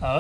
आ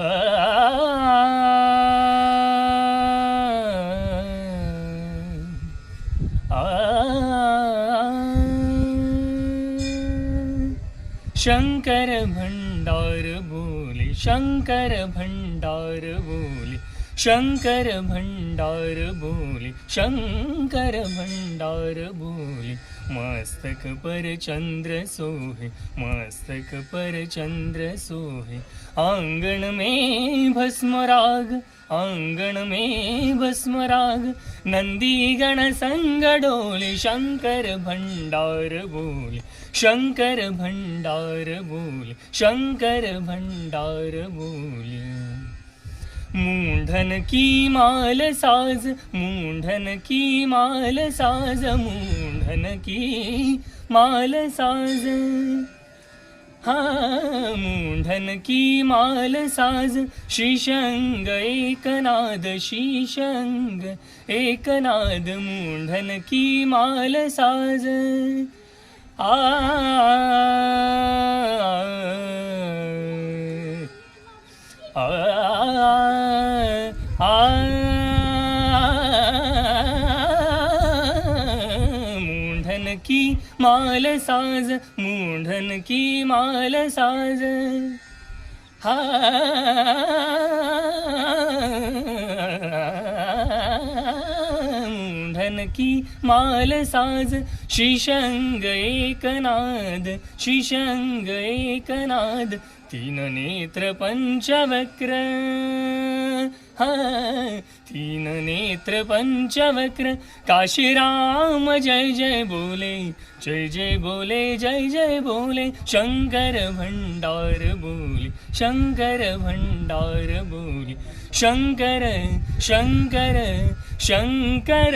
शंकर भंडार बोले, शंकर भंडार बोले, शंकर भंडार बोले, शंकर भंडार बोले। मस्तक पर चंद्र सोहे, मस्तक पर चंद्र सोहे। आंगन में भस्म राग, आंगन में भस्म राग। नंदी गण संग डोले, शंकर भंडार बोले, शंकर भंडार बोले, शंकर भंडार बोले। मूंढन की माल साज, मूंढन की माल साज, मूंढन की माल साज। हाँ मूंढन की माल साज। शीशंग एकनाद, शीशंग एकनाद। मूंढन की माल साज। आ मूंढन की माल साज, मूंढन की माल साज। हा मूंढन की माल साज। शीशंग एकनाद, शीशंग एकनाद। तीन नेत्र पंचवक्र, हाँ तीन नेत्र पंचवक्र। काशीराम जय जय बोले, जय जय बोले, जय जय बोले। शंकर भंडार बोले, शंकर भंडार बोले। शंकर शंकर शंकर